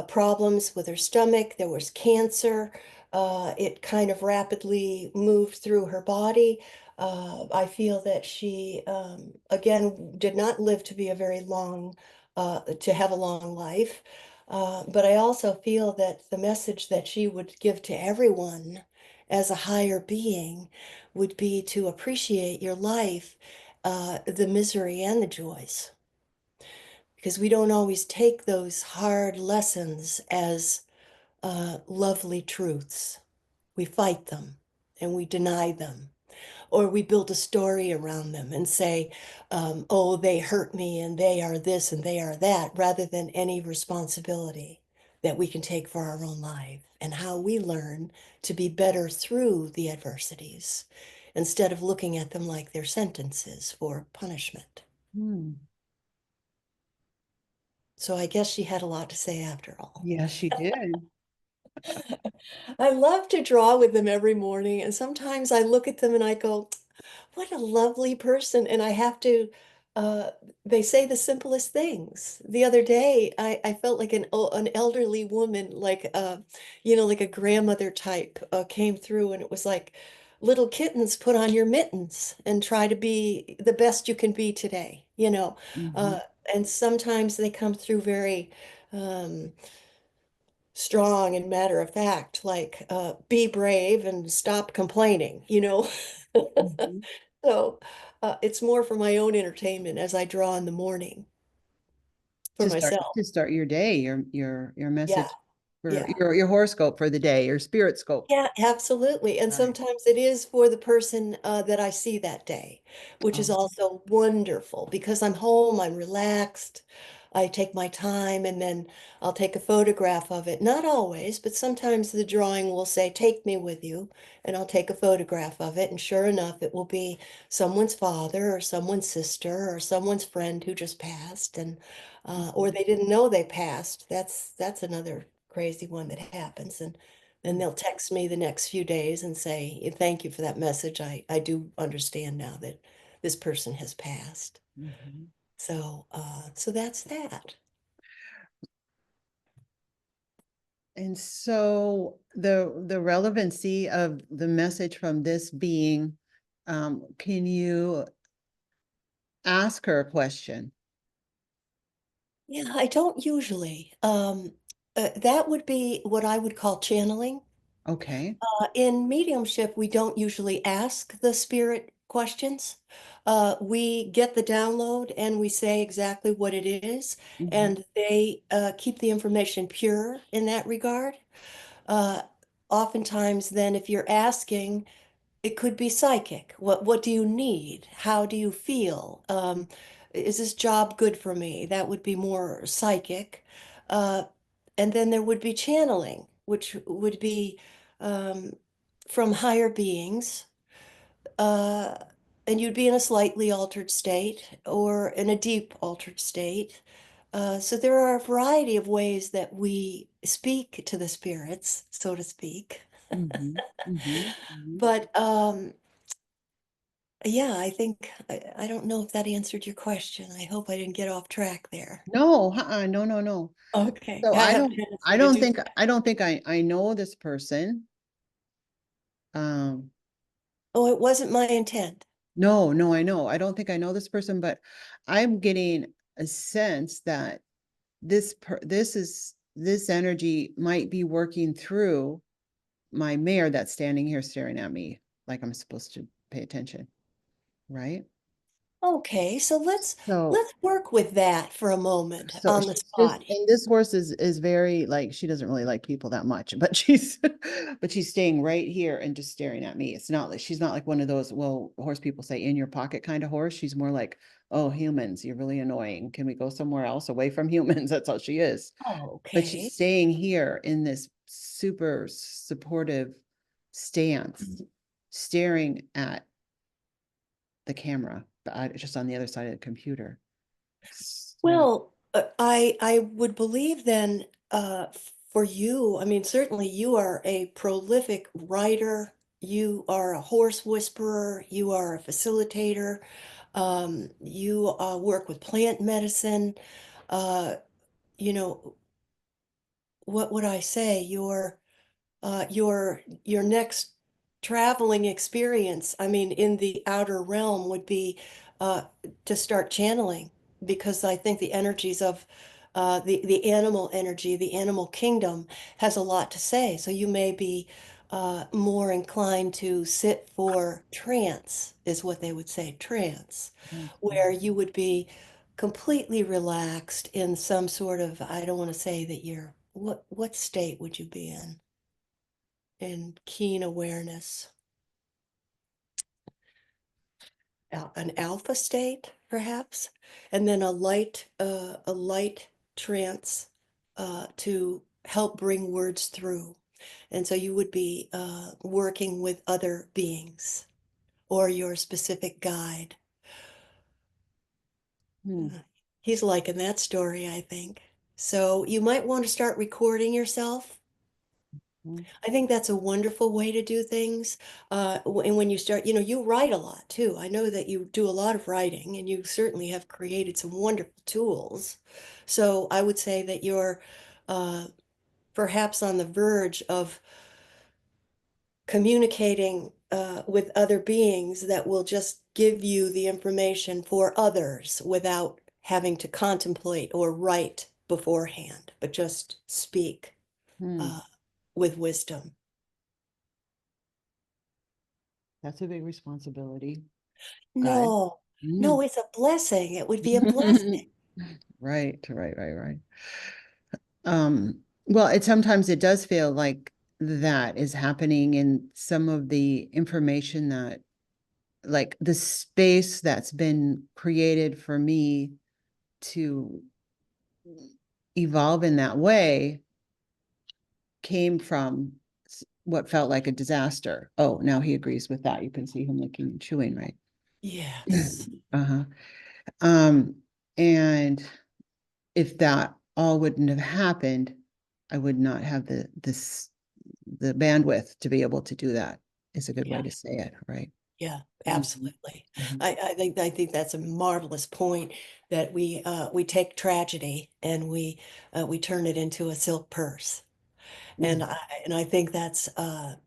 problems with her stomach. There was cancer. It kind of rapidly moved through her body. I feel that she, again, did not live to be to have a long life. But I also feel that the message that she would give to everyone as a higher being would be to appreciate your life, the misery and the joys, because we don't always take those hard lessons as lovely truths. We fight them and we deny them, or we build a story around them and say, oh, they hurt me and they are this and they are that, rather than any responsibility that we can take for our own life and how we learn to be better through the adversities instead of looking at them like they're sentences for punishment. Hmm. So I guess she had a lot to say after all. Yes, she did. I love to draw with them every morning, and sometimes I look at them and I go, what a lovely person. And I have to, uh, they say the simplest things. The other day, I felt like an elderly woman, like, like a grandmother type, came through, and it was like, little kittens, put on your mittens and try to be the best you can be today, you know. Hmm. Uh, and sometimes they come through very, um, strong and matter of fact, like, be brave and stop complaining, you know? Hmm. So, it's more for my own entertainment as I draw in the morning for myself. To start your day, your Yeah, message for yeah. your horoscope for the day, your spirit scope. Yeah, absolutely, and Right. sometimes it is for the person, that I see that day, which is Oh. also wonderful because I'm home, I'm relaxed, I take my time, and then I'll take a photograph of it. Not always, but sometimes the drawing will say, "Take me with you," and I'll take a photograph of it, and sure enough, it will be someone's father or someone's sister or someone's friend who just passed, and, or Mhm. they didn't know they passed. That's another crazy one that happens, and then Mhm. they'll text me the next few days and say, "Thank you for that message. I do understand now that this person has passed." Mhm. So that's that. And so the relevancy of the message from this being, can you ask her a question? Yeah, I don't usually. That would be what I would call channeling. Okay. In mediumship, we don't usually ask the spirit questions. We get the download and we say exactly what it is, Mhm. and they keep the information pure in that regard. Uh, Oftentimes, then, if you're asking, it could be psychic. What do you need? How do you feel? Is this job good for me? That would be more psychic. Uh, and then there would be channeling, which would be um, from higher beings. Uh, and you'd be in a slightly altered state or in a deep altered state. So there are a variety of ways that we speak to the spirits, so to speak. Mhm. Mhm. Mhm. But yeah, I think I don't know if that answered your question. I hope I didn't get off track there. No, no, no, no. Okay, So I have a tendency to do that. I don't think I know this person. Um, Oh, it wasn't my intent. no, no, I know. I don't think I know this person, but I'm getting a sense that this energy might be working through my mayor that's standing here staring at me like I'm supposed to pay attention, right? Okay, so So let's work with that for a moment so on the she's just, spot. and this horse is very like, she doesn't really like people that much, but she's but she's staying right here and just staring at me. It's not like, she's not like one of those, well, horse people say in your pocket kind of horse. She's more like, oh, humans, you're really annoying. Can we go somewhere else away from humans? That's all she is. Oh, But okay. she's staying here in this super supportive stance, staring at the camera, but just on the other side of the computer. So, Well, I would believe then, for you, I mean, certainly you are a prolific writer, you are a horse whisperer, you are a facilitator, you work with plant medicine. Uh, you know, what would I say? Your next traveling experience, I mean, in the outer realm would be uh, to start channeling, because I think the energies of the animal energy, the animal kingdom has a lot to say. So you may be more inclined to sit for trance, is what they would say, trance, okay. where you would be completely relaxed in some sort of, I don't want to say that you're, what state would you be in? And keen awareness. An alpha state, perhaps, and then a light trance to help bring words through. And so you would be working with other beings or your specific guide. Hmm. He's liking that story, I think. So you might want to start recording yourself. Mhm. I think that's a wonderful way to do things. And when you start, you write a lot too. I know that you do a lot of writing and you certainly have created some wonderful tools. So I would say that you're uh, perhaps on the verge of communicating with other beings that will just give you the information for others without having to contemplate or write beforehand, but just speak Hmm. uh, with wisdom. That's a big responsibility. Good. No, no, Mm. it's a blessing. It would be a blessing. Right, right, right, right. Well, sometimes it does feel like that is happening in some of the information that, like the space that's been created for me to evolve in that way came from what felt like a disaster. Oh, now he agrees with that. You can see him licking and chewing, right? Yes. Uh-huh. Um, and if that all wouldn't have happened, I would not have the bandwidth to be able to do that, is a good way Yeah. to say it, right? Yeah, Mhm, absolutely. mhm, I think that's a marvelous point that we take tragedy and we turn it into a silk purse. And mhm, I think that's a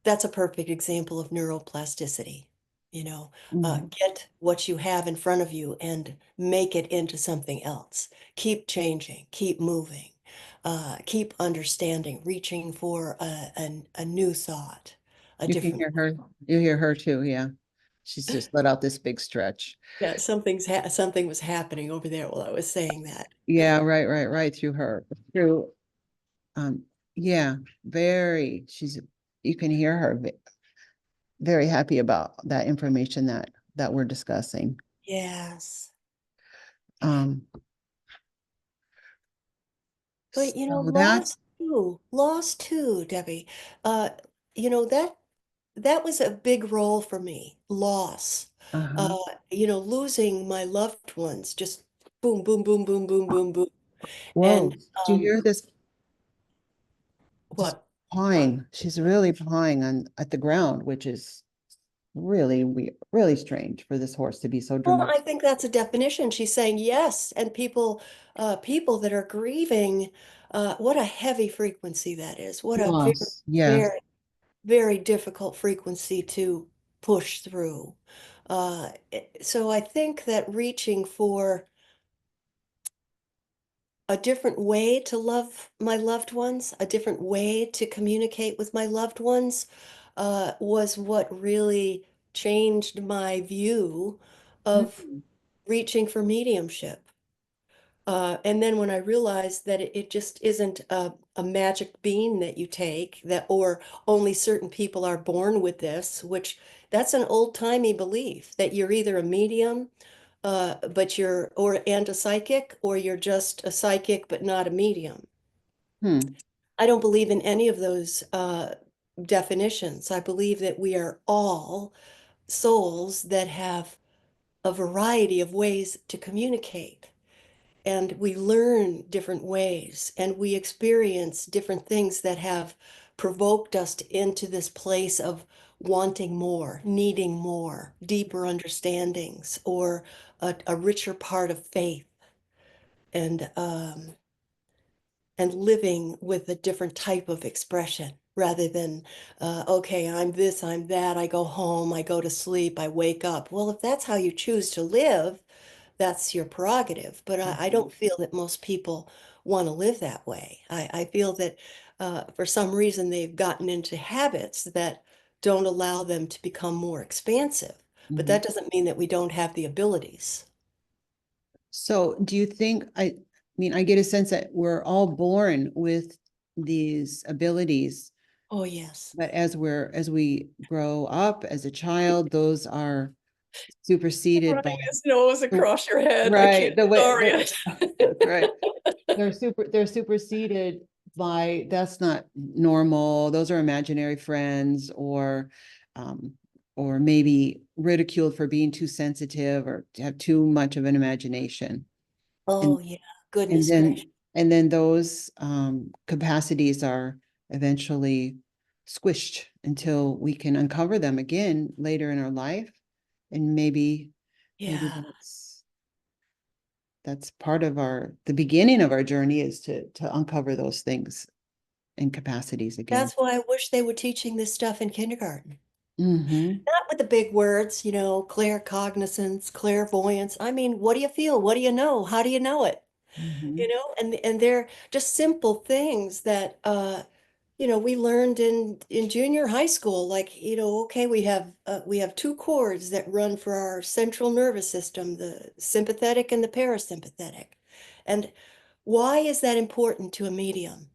perfect example of neuroplasticity. mhm. Get what you have in front of you and make it into something else. Keep changing, keep moving, keep understanding, reaching for a new thought, a You can different. hear her. You hear her too, yeah. She's just let out this big stretch. Yeah, something was happening over there while I was saying that. Yeah, right, right, right through her. Through um yeah, very you can hear her very happy about that information that we're discussing. Yes. Um But so that's loss too, Debbie. Uh, that was a big role for me, loss. uh-huh. Uh, losing my loved ones, just boom, boom, boom, boom, boom, boom, boom. Whoa, And do you hear this just what? pawing? She's really pawing on at the ground, which is really weird, really strange for this horse to be so Well, dramatic. I think that's a definition. She's saying yes, and people that are grieving, what a heavy frequency that is. What a very, Loss, yes. very, very difficult frequency to push through. So I think that reaching for a different way to love my loved ones, a different way to communicate with my loved ones, was what really changed my view of Hmm. reaching for mediumship. And then when I realized that it just isn't a magic bean that you take, that or only certain people are born with this, which that's an old-timey belief that you're either a medium, but and a psychic, or you're just a psychic but not a medium. Hmm. I don't believe in any of those definitions. I believe that we are all souls that have a variety of ways to communicate. And we learn different ways and we experience different things that have provoked us into this place of wanting more, needing more, deeper understandings, or a richer part of faith, and um, and living with a different type of expression rather than okay, I'm this, I'm that, I go home, I go to sleep, I wake up. Well, if that's how you choose to live, that's your prerogative. But I Mhm. don't feel that most people want to live that way. I feel that for some reason they've gotten into habits that don't allow them to become more expansive. But Mhm. that doesn't mean that we don't have the abilities. So do you think, I mean, I get a sense that we're all born with these abilities, Oh, yes. but as we grow up as a child, those are superseded by Running his nose across your head. I can't right, the way sorry. that's right. They're superseded by that's not normal. Those are imaginary friends, um, or maybe ridiculed for being too sensitive or to have too much of an imagination. And Oh, yeah. and Goodness then gracious. And then those capacities are eventually squished until we can uncover them again later in our life. And maybe Yeah. that's part of the beginning of our journey is to uncover those things and capacities again. That's why I wish they were teaching this stuff in kindergarten. Mm-hmm. Not with the big words, claircognizance, clairvoyance. I mean, what do you feel? What do you know? How do you know it? Mm-hmm. And they're just simple things that we learned in junior high school. Like, okay, we have two cords that run for our central nervous system, the sympathetic and the parasympathetic. And why is that important to a medium?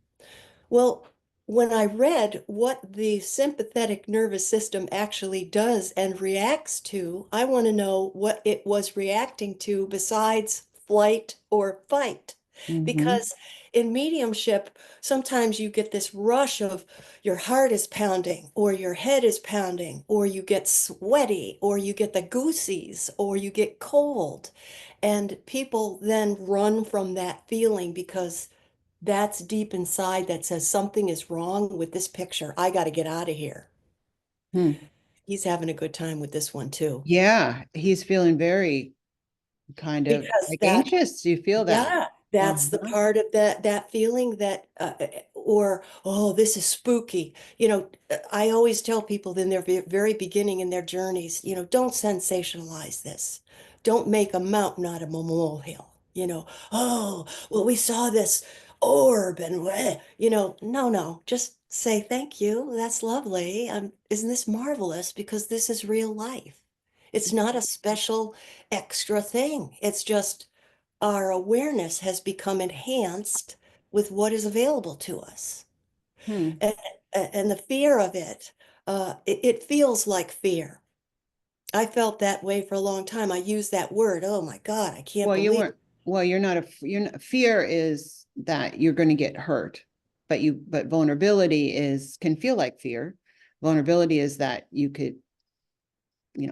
Well, when I read what the sympathetic nervous system actually does and reacts to, I want to know what it was reacting to besides flight or fight. Mm-hmm. Because in mediumship, sometimes you get this rush of your heart is pounding, or your head is pounding, or you get sweaty, or you get the goosies, or you get cold. And people then run from that feeling because that's deep inside that says something is wrong with this picture. I got to get out of here. Hmm. He's having a good time with this one too. Yeah, he's feeling very kind of Because like anxious. Do you feel that? yeah, that's the Uh-huh. part of that feeling that, or, oh, this is spooky. I always tell people in their very beginning in their journeys, don't sensationalize this. Don't make a mountain out of a molehill. Oh, well, we saw this orb and, no, no, just say thank you. That's lovely. Isn't this marvelous? Because this is real life. It's not a special extra thing. It's just our awareness has become enhanced with what is available to us. Hmm. And, and the fear of it feels like fear. I felt that way for a long time. I used that word. Oh my God, I can't Well, you believe weren't, well, fear is that you're going to get hurt, but vulnerability can feel like fear. Vulnerability is that you could,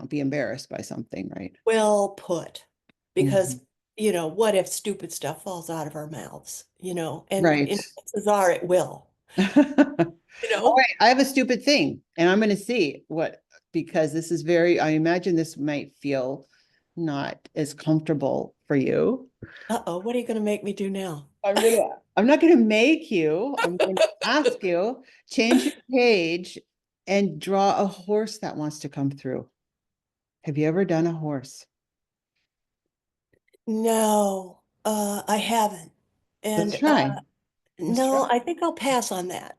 be embarrassed by something, right? well put. Because, Mhm. what if stupid stuff falls out of our mouths, and Right. in chances are it will, you All know? right, I have a stupid thing, and I'm going to see because this is I imagine this might feel not as comfortable for you. Uh-oh, what are you going to make me do now? I'm not gonna make you, I'm going to ask you, change your page and draw a horse that wants to come through. Have you ever done a horse? No, I haven't. Let's And try. Let's try. no, I think I'll pass on that.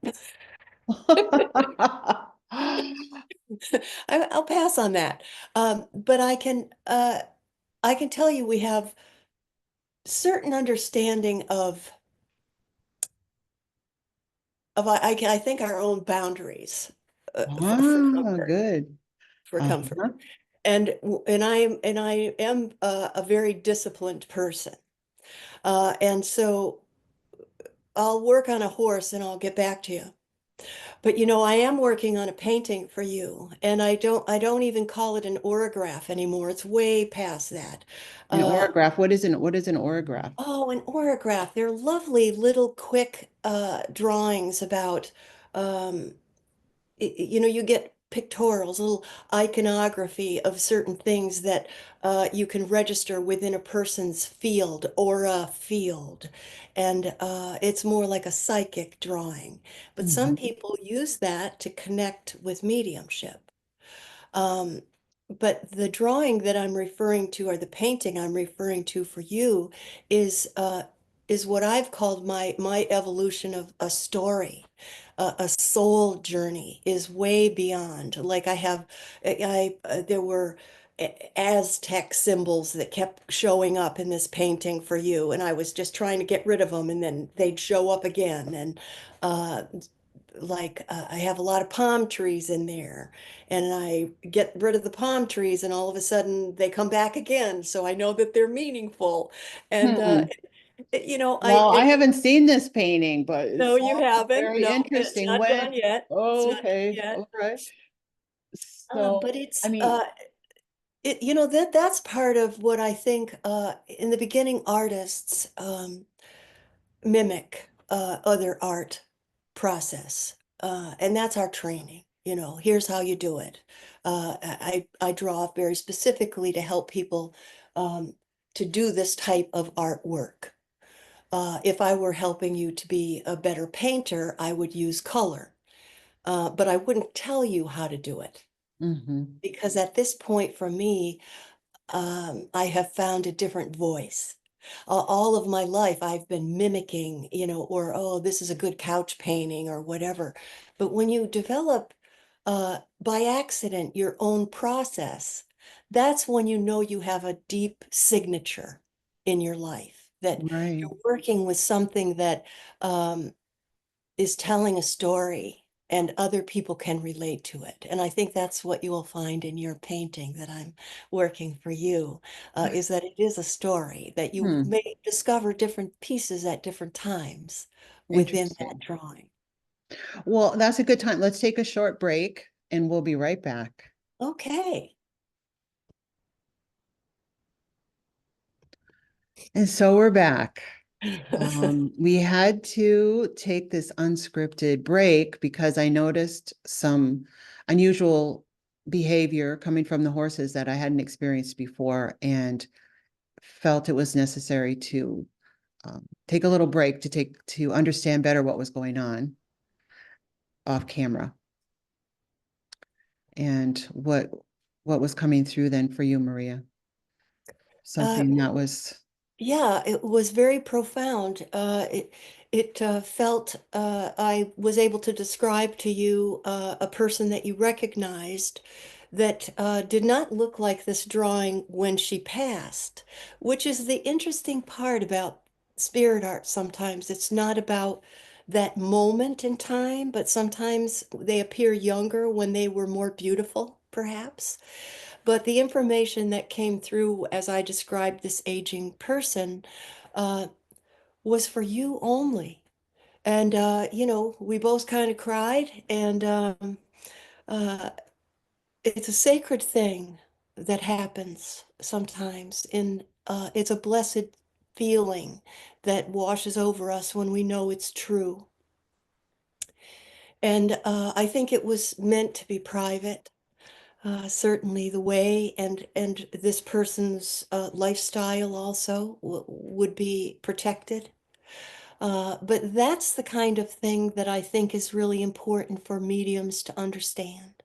I'll pass on that. But I can tell you we have certain understanding of I think our own boundaries for Ah, comfort, good. for comfort. Uh-huh. And I am a very disciplined person. And so I'll work on a horse and I'll get back to you. But I am working on a painting for you, and I don't even call it an orograph anymore. It's way past that. An Uh, orograph. What is an orograph? oh, an orograph. They're lovely little quick drawings about um, you get pictorials, little iconography of certain things that you can register within a person's field, aura field. And it's more like a psychic drawing. But some Mhm. people use that to connect with mediumship. Um, but the drawing that I'm referring to, or the painting I'm referring to for you, is uh, is what I've called my evolution of a story. A soul journey is way beyond. Like there were Aztec symbols that kept showing up in this painting for you, and I was just trying to get rid of them, and then they'd show up again. And uh, I have a lot of palm trees in there, and I get rid of the palm trees, and all of a sudden they come back again. So I know that they're meaningful. And Hmm. I Well, I haven't seen this painting, but it no, you sounds haven't. very No, it's interesting. not done yet. It's Oh, not done okay, yet. all right. So, But I it's mean, that's part of what I think in the beginning artists mimic other art process. And that's our training. Here's how you do it. I draw very specifically to help people um, to do this type of artwork. If I were helping you to be a better painter, I would use color, but I wouldn't tell you how to do it Mm-hmm. because at this point for me, I have found a different voice. All of my life, I've been mimicking, or, oh, this is a good couch painting or whatever. But when you develop by accident your own process, that's when you know you have a deep signature in your life, that Right. you're working with something that um, is telling a story and other people can relate to it. And I think that's what you will find in your painting that I'm working for you, is that it is a story that you Hmm. may discover different pieces at different times within that Interesting. drawing. Well, that's a good time. Let's take a short break and we'll be right back. Okay. And so we're back. We had to take this unscripted break because I noticed some unusual behavior coming from the horses that I hadn't experienced before and felt it was necessary to take a little break to understand better what was going on off camera and what was coming through then for you, Maria. Uh, Something that was Yeah, it was very profound. It felt I was able to describe to you a person that you recognized that did not look like this drawing when she passed, which is the interesting part about spirit art sometimes. It's not about that moment in time, but sometimes they appear younger when they were more beautiful, perhaps. But the information that came through as I described this aging person uh, was for you only. And, we both kind of cried, and uh, it's a sacred thing that happens sometimes. It's a blessed feeling that washes over us when we know it's true. And I think it was meant to be private. Certainly the way and this person's lifestyle also would be protected. But that's the kind of thing that I think is really important for mediums to understand.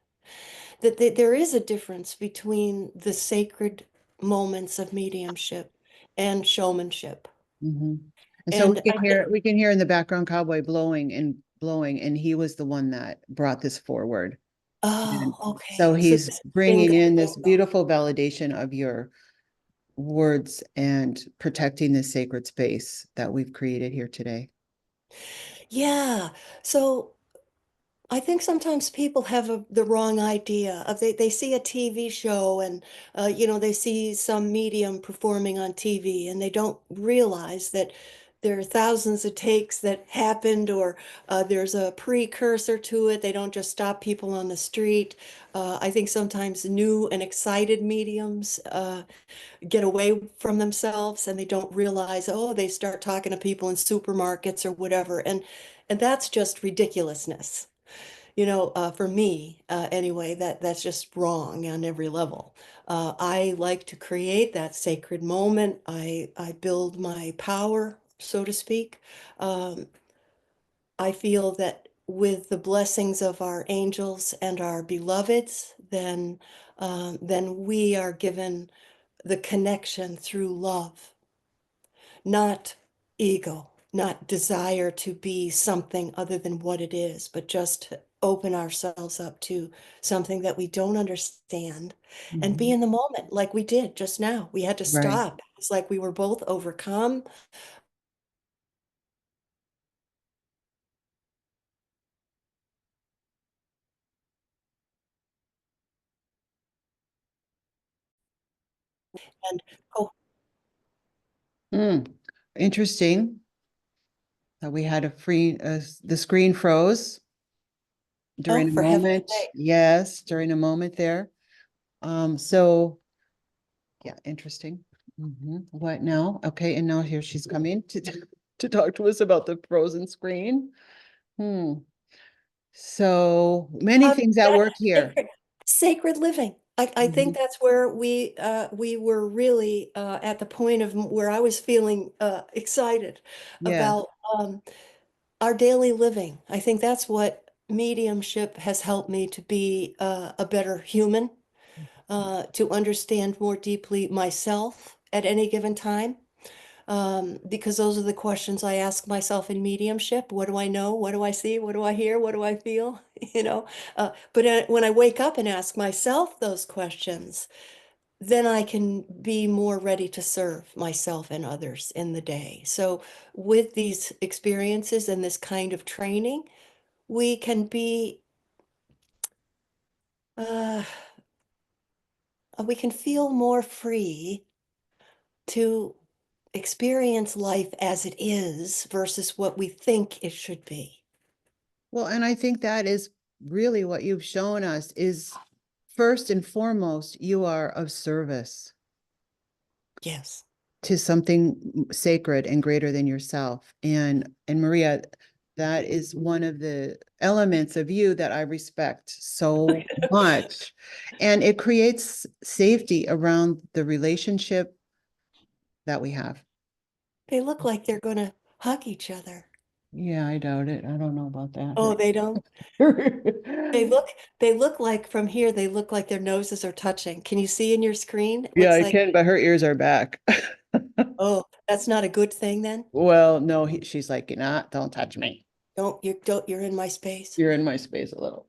That there is a difference between the sacred moments of mediumship and showmanship. mhm. And so And I think, we can hear in the background cowboy blowing, and he was the one that brought this forward. And oh, so okay. So he's this is bringing bingo. in this beautiful validation of your words and protecting this sacred space that we've created here today. Yeah. So I think sometimes people have the wrong idea of they see a TV show and they see some medium performing on TV and they don't realize that there are thousands of takes that happened or there's a precursor to it. They don't just stop people on the street. I think sometimes new and excited mediums get away from themselves and they don't realize, oh, they start talking to people in supermarkets or whatever. And that's just ridiculousness. For me, anyway, that's just wrong on every level. I like to create that sacred moment. I build my power, so to speak. Um, I feel that with the blessings of our angels and our beloveds, then we are given the connection through love, not ego, not desire to be something other than what it is, but just to open ourselves up to something that we don't understand and be Mhm. in the moment like we did just now. We had to Right. stop. It's like we were both overcome. And oh, Mm. Interesting that we had the screen froze oh, during a for heaven's moment. sake. Yes, during a moment there. So yeah, interesting. What now? Okay, and now here she's coming to to talk to us about the frozen screen. Hmm. So many things at That work here. sacred living. I think Mhm. that's where we were really at the point of where I was feeling excited Yeah. about our daily living. I think that's what mediumship has helped me to be a better human, to understand more deeply myself at any given time. Because those are the questions I ask myself in mediumship. What do I know? What do I see? What do I hear? What do I feel? You know, but when I wake up and ask myself those questions, then I can be more ready to serve myself and others in the day. So, with these experiences and this kind of training, we can be, uh, we can feel more free to experience life as it is versus what we think it should be. Well, and I think that is really what you've shown us is first and foremost, you are of service Yes. to something sacred and greater than yourself. And Maria, that is one of the elements of you that I respect so much. And it creates safety around the relationship that we have. They look like they're going to hug each other. Yeah, I doubt it. I don't know about Oh, they don't. They that. look they look like from here they look like their noses are touching. Can you see in your screen? It Yeah, looks I like, can, but her ears are back. oh, that's not a good thing then? Well, no, she's like, nah, don't touch me. Don't you're in my space. You're in my space a little.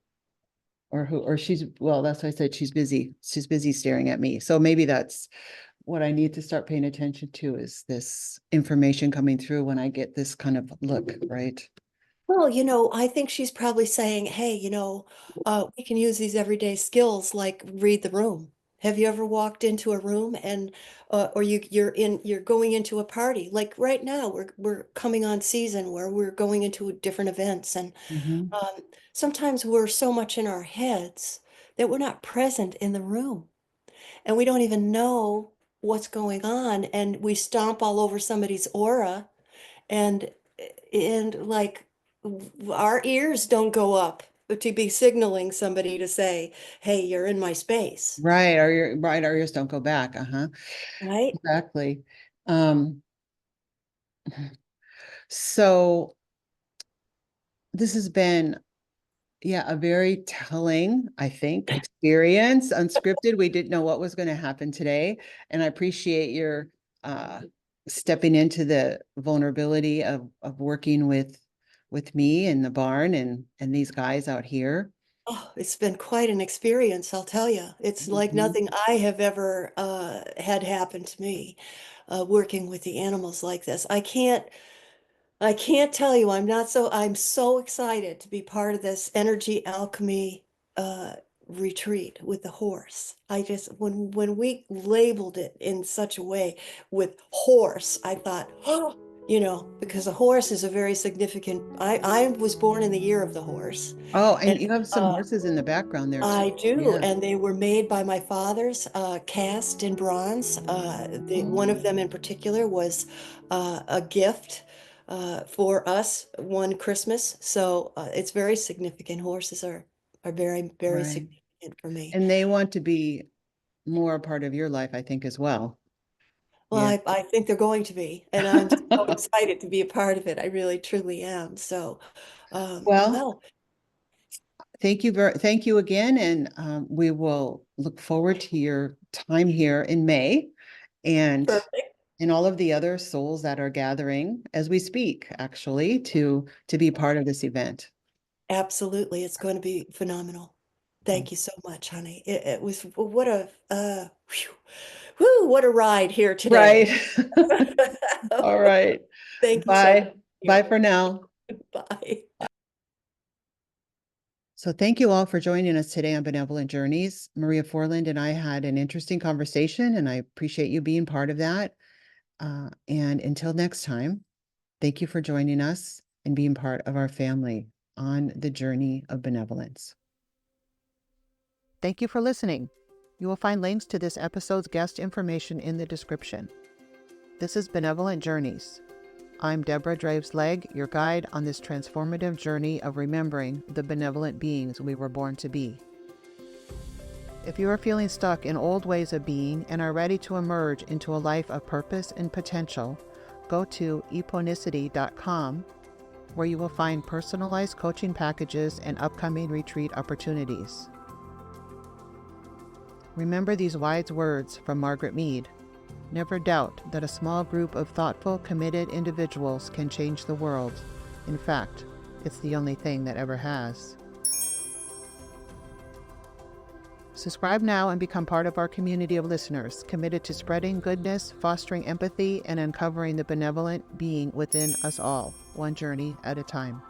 Or she's, well, that's why I said she's busy. She's busy staring at me. So maybe that's what I need to start paying attention to is this information coming through when I get this kind of look, right? Well, I think she's probably saying, hey, we can use these everyday skills like read the room. Have you ever walked into a room and or you're going into a party? Like right now, we're coming on season where we're going into different events, and Mhm. sometimes we're so much in our heads that we're not present in the room, and we don't even know what's going on, and we stomp all over somebody's aura and like our ears don't go up to be signaling somebody to say, hey, you're in my space, Right. Our ears don't go back. Uh-huh. right? Exactly. Um, so this has been, yeah, a very telling, I think, experience, unscripted. We didn't know what was going to happen today. And I appreciate your uh stepping into the vulnerability of working with me in the barn and these guys out here. Oh, it's been quite an experience, I'll tell you. It's like Mhm. nothing I have ever had happen to me, working with the animals like this. I can't tell you, I'm so excited to be part of this energy alchemy uh retreat with the horse. I just when we labeled it in such a way with horse, I thought, oh, because a horse is a very significant I was born in the year of the horse. Oh, And and you have some horses in the background there too. I do, Yeah. and they were made by my father's, cast in bronze. One of them in particular was a gift for us one Christmas. So it's very significant. Horses are very, very Right. significant for me. And they want to be more a part of your life, I think, as well. Well, Yeah. I think they're going to be, and I'm so excited to be a part of it. I really, truly am. So, Well, well, thank you again, and we will look forward to your time here in May, and perfect. all of the other souls that are gathering as we speak, actually, to be part of this event. Absolutely. It's going to be phenomenal. Thank you so much, honey. It was what a what a ride here Right. today. All right. Thank you so much. Bye. Bye for now. Bye. So thank you all for joining us today on Benevolent Journeys. Maria Foreland and I had an interesting conversation, and I appreciate you being part of that. And until next time, thank you for joining us and being part of our family on the journey of benevolence. Thank you for listening. You will find links to this episode's guest information in the description. This is Benevolent Journeys. I'm Deborah Draves-Legg, your guide on this transformative journey of remembering the benevolent beings we were born to be. If you are feeling stuck in old ways of being and are ready to emerge into a life of purpose and potential, go to eponicity.com, where you will find personalized coaching packages and upcoming retreat opportunities. Remember these wise words from Margaret Mead. Never doubt that a small group of thoughtful, committed individuals can change the world. In fact, it's the only thing that ever has. Subscribe now and become part of our community of listeners committed to spreading goodness, fostering empathy, and uncovering the benevolent being within us all, one journey at a time.